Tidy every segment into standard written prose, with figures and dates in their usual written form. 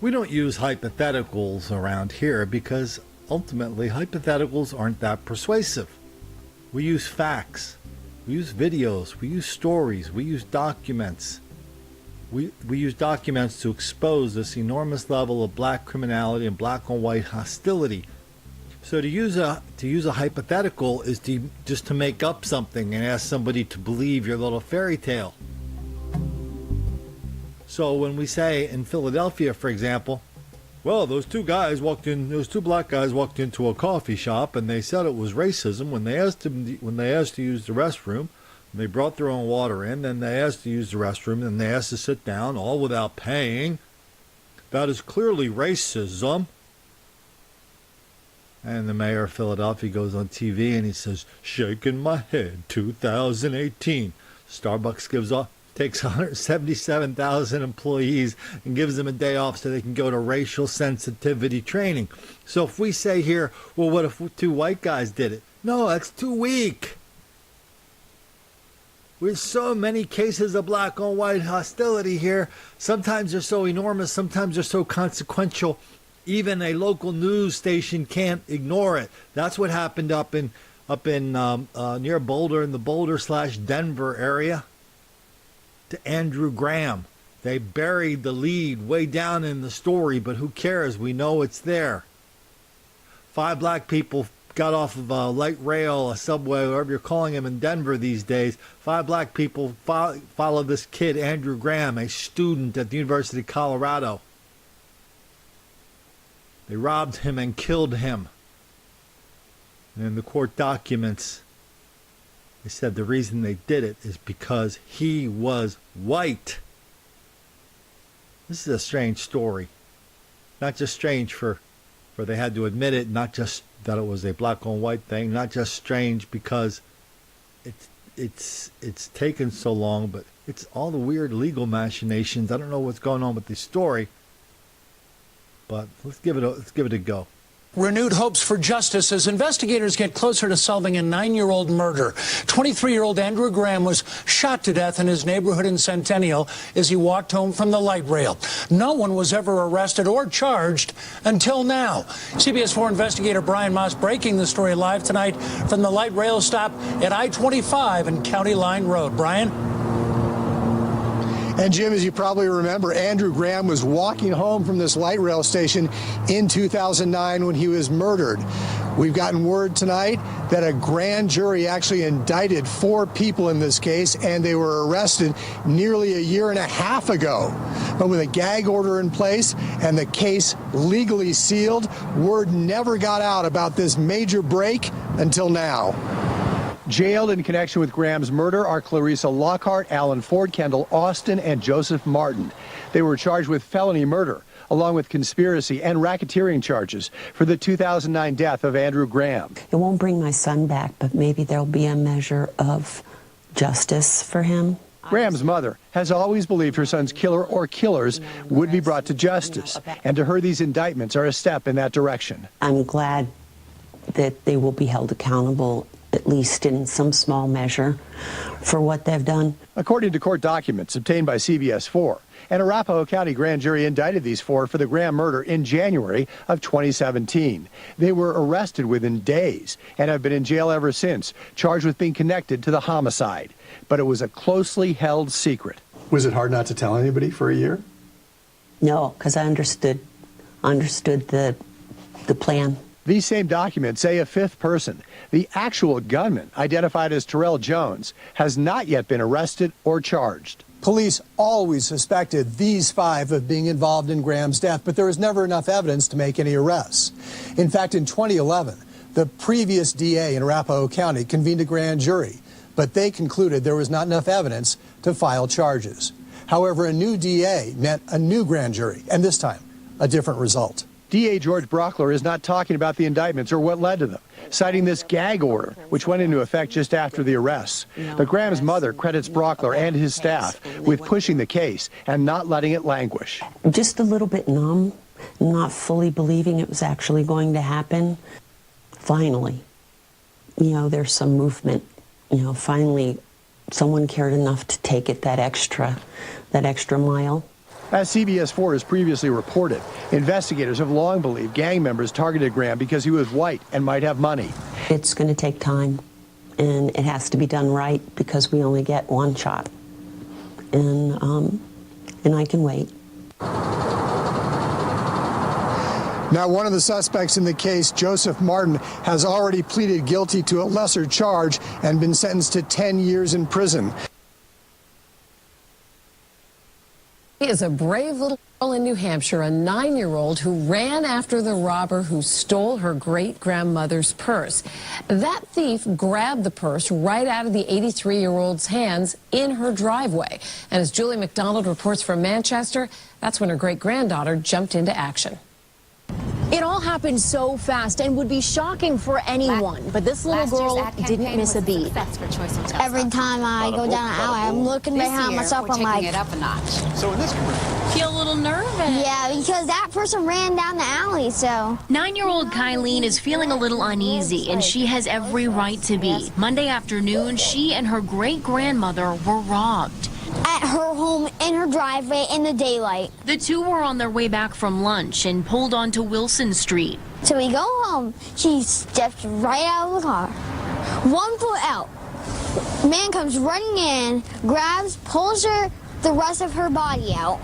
We don't use hypotheticals around here because ultimately hypotheticals aren't that persuasive. We use facts, we use videos, we use stories, we use documents. We use documents to expose this enormous level of black criminality and black on white hostility. So to use a hypothetical is just to make up something and ask somebody to believe your little fairy tale. So when we say in Philadelphia, for example, well, those two black guys walked into a coffee shop and they said it was racism when they asked to use the restroom. They brought their own water in, then they asked to use the restroom, and they asked to sit down, all without paying. That is clearly racism. And the mayor of Philadelphia goes on TV and he says, shaking my head, 2018. Starbucks takes 177,000 employees and gives them a day off so they can go to racial sensitivity training. So if we say here, well, what if two white guys did it? No, that's too weak. There's so many cases of black on white hostility here. Sometimes they're so enormous, sometimes they're so consequential, even a local news station can't ignore it. That's what happened up in near Boulder, in the Boulder/Denver area, to Andrew Graham. They buried the lead way down in the story, but who cares? We know it's there. 5 black people got off of a light rail, a subway, whatever you're calling them in Denver these days. 5 black people followed this kid, Andrew Graham, a student at the University of Colorado. They robbed him and killed him. And in the court documents, they said the reason they did it is because he was white. This is a strange story. Not just strange for they had to admit it, not just that it was a black on white thing, not just strange because it's taken so long, but it's all the weird legal machinations. I don't know what's going on with this story, but let's give it a go. Renewed hopes for justice as investigators get closer to solving a 9-year-old murder. 23-year-old Andrew Graham was shot to death in his neighborhood in Centennial as he walked home from the light rail. No one was ever arrested or charged until now. CBS 4 investigator Brian Moss breaking the story live tonight from the light rail stop at I-25 and County Line Road. Brian? And Jim, as you probably remember, Andrew Graham was walking home from this light rail station in 2009 when he was murdered. We've gotten word tonight that a grand jury actually indicted 4 people in this case, and they were arrested nearly a year and a half ago. But with a gag order in place and the case legally sealed, word never got out about this major break until now. Jailed in connection with Graham's murder are Clarissa Lockhart, Alan Ford, Kendall Austin, and Joseph Martin. They were charged with felony murder, along with conspiracy and racketeering charges for the 2009 death of Andrew Graham. It won't bring my son back, but maybe there'll be a measure of justice for him. Graham's mother has always believed her son's killer or killers would be brought to justice, and to her these indictments are a step in that direction. I'm glad that they will be held accountable, at least in some small measure, for what they've done. According to court documents obtained by CBS 4, an Arapahoe County grand jury indicted these 4 for the Graham murder in January of 2017. They were arrested within days and have been in jail ever since, charged with being connected to the homicide. But it was a closely held secret. Was it hard not to tell anybody for a year? No, because I understood the plan. These same documents say a 5th person, the actual gunman, identified as Terrell Jones, has not yet been arrested or charged. Police always suspected these 5 of being involved in Graham's death, but there was never enough evidence to make any arrests. In fact, in 2011, the previous DA in Arapahoe County convened a grand jury, but they concluded there was not enough evidence to file charges. However, a new DA meant a new grand jury, and this time, a different result. DA George Brockler is not talking about the indictments or what led to them, citing this gag order, which went into effect just after the arrests. But Graham's mother credits Brockler and his staff with pushing the case and not letting it languish. Just a little bit numb, not fully believing it was actually going to happen. Finally, there's some movement. Finally, someone cared enough to take it that extra mile. As CBS 4 has previously reported, investigators have long believed gang members targeted Graham because he was white and might have money. It's going to take time, and it has to be done right because we only get one shot. And I can wait. Now, one of the suspects in the case, Joseph Martin, has already pleaded guilty to a lesser charge and been sentenced to 10 years in prison. He is a brave little girl in New Hampshire, a 9-year-old who ran after the robber who stole her great-grandmother's purse. That thief grabbed the purse right out of the 83-year-old's hands in her driveway. And as Julie McDonald reports from Manchester, that's when her great-granddaughter jumped into action. It all happened so fast and would be shocking for anyone, but this little girl didn't miss a beat. Every time I go down an alley, I'm looking behind myself, I'm like, it up a notch. So in this commercial, Feel a little nervous. yeah, because that person ran down the alley, so. 9-year-old Kylene is feeling a little uneasy, and she has every right to be. Monday afternoon, she and her great-grandmother were robbed. At her home, in her driveway, in the daylight. The two were on their way back from lunch and pulled onto Wilson Street. So we go home, she steps right out of the car. 1 foot out. Man comes running in, grabs, pulls the rest of her body out,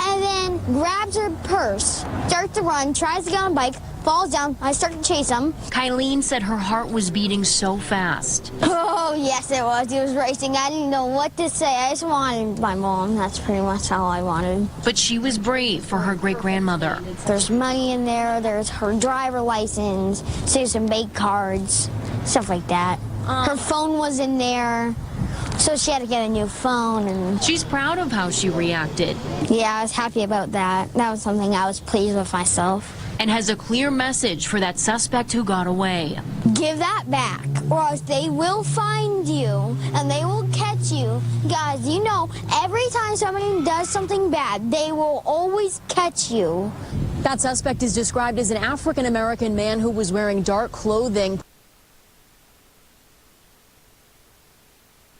and then grabs her purse, starts to run, tries to get on a bike, falls down. I start to chase him. Kylene said her heart was beating so fast. Oh, yes, it was. It was racing. I didn't know what to say. I just wanted my mom. That's pretty much all I wanted. But she was brave for her great-grandmother. There's money in there. There's her driver license, there's some bank cards, stuff like that. Her phone was in there, so she had to get a new phone. And She's proud of how she reacted yeah, I was happy about that. That was something I was pleased with myself. and has a clear message for that suspect who got away. Give that back, or else they will find you and they will catch you. Guys, you know, every time somebody does something bad, they will always catch you. That suspect is described as an African-American man who was wearing dark clothing.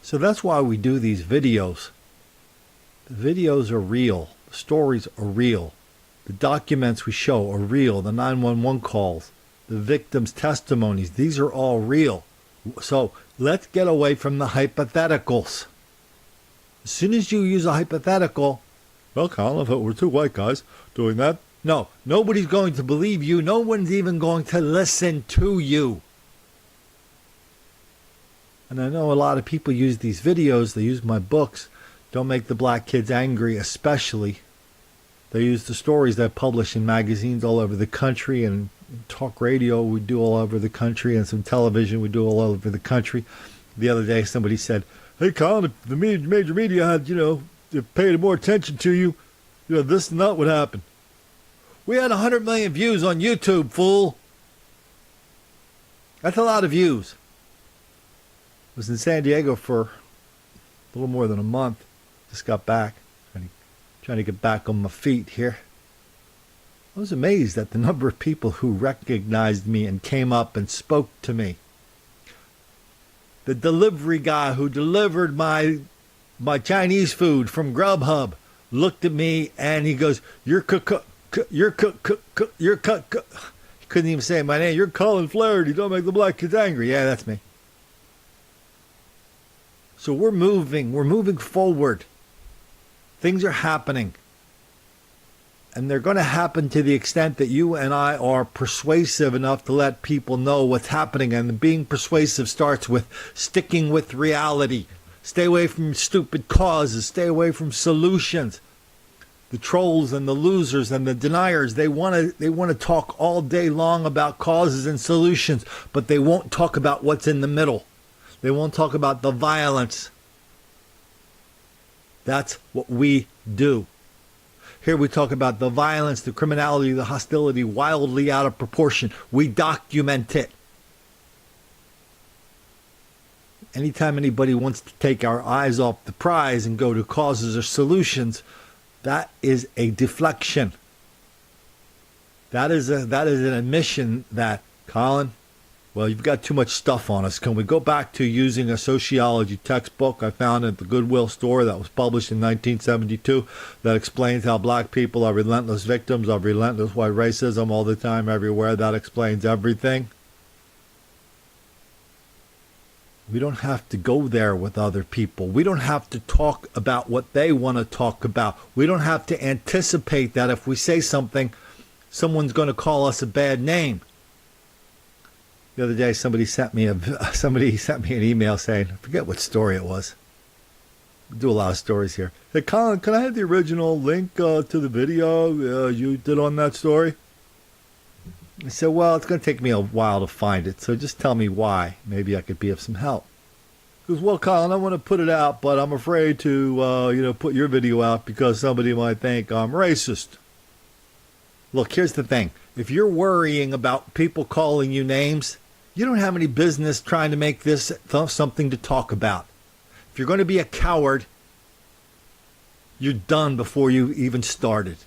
So that's why we do these videos. The videos are real. The stories are real. The documents we show are real. The 911 calls, the victims' testimonies, these are all real. So let's get away from the hypotheticals. As soon as you use a hypothetical, well, Colin, if it were two white guys doing that, no, nobody's going to believe you. No one's even going to listen to you. And I know a lot of people use these videos, they use my books, Don't Make the Black Kids Angry especially. They use the stories that I publish in magazines all over the country, and talk radio we do all over the country, and some television we do all over the country. The other day somebody said, hey Colin, if the major media had, if paid more attention to you, this and that would happen. We had 100 million views on YouTube, fool. That's a lot of views. I was in San Diego for a little more than a month. Just got back. Trying to get back on my feet here. I was amazed at the number of people who recognized me and came up and spoke to me. The delivery guy who delivered my Chinese food from Grubhub looked at me and he goes, He couldn't even say my name. You're Colin Flaherty. Don't make the black kids angry. Yeah, that's me. So we're moving forward. Things are happening. And they're going to happen to the extent that you and I are persuasive enough to let people know what's happening. And being persuasive starts with sticking with reality. Stay away from stupid causes. Stay away from solutions. The trolls and the losers and the deniers, they want to talk all day long about causes and solutions, but they won't talk about what's in the middle. They won't talk about the violence. That's what we do. Here we talk about the violence, the criminality, the hostility, wildly out of proportion. We document it. Anytime anybody wants to take our eyes off the prize and go to causes or solutions, that is a deflection. That is an admission that, Colin, Well, you've got too much stuff on us. Can we go back to using a sociology textbook I found at the Goodwill store that was published in 1972 that explains how black people are relentless victims of relentless white racism all the time, everywhere? That explains everything. We don't have to go there with other people. We don't have to talk about what they want to talk about. We don't have to anticipate that if we say something, someone's going to call us a bad name. The other day, somebody sent me an email saying, I forget what story it was. We do a lot of stories here. Hey, Colin, can I have the original link to the video you did on that story? I said, well, it's going to take me a while to find it, so just tell me why. Maybe I could be of some help. He goes, well, Colin, I want to put it out, but I'm afraid to, put your video out because somebody might think I'm racist. Look, here's the thing. If you're worrying about people calling you names, you don't have any business trying to make this something to talk about. If you're going to be a coward, you're done before you even started.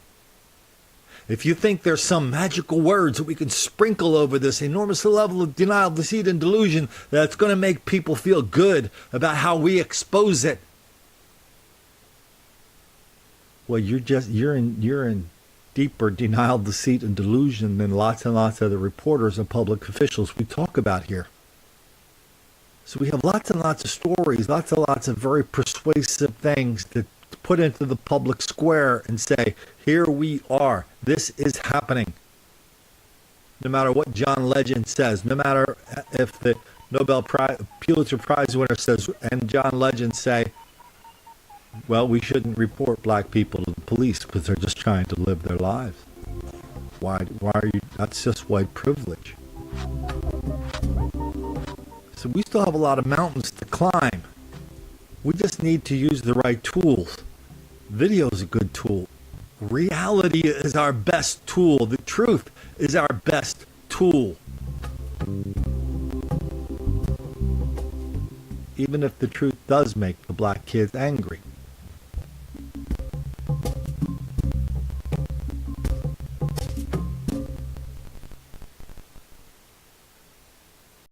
If you think there's some magical words that we can sprinkle over this enormous level of denial, deceit, and delusion that's going to make people feel good about how we expose it, well, you're in deeper denial, deceit, and delusion than lots and lots of the reporters and public officials we talk about here. So we have lots and lots of stories, lots and lots of very persuasive things to put into the public square and say, here we are, this is happening. No matter what John Legend says, no matter if the Pulitzer Prize winner says, and John Legend say, well, we shouldn't report black people to the police because they're just trying to live their lives. Why are you? That's just white privilege. So we still have a lot of mountains to climb. We just need to use the right tools. Video is a good tool. Reality is our best tool. The truth is our best tool. Even if the truth does make the black kids angry.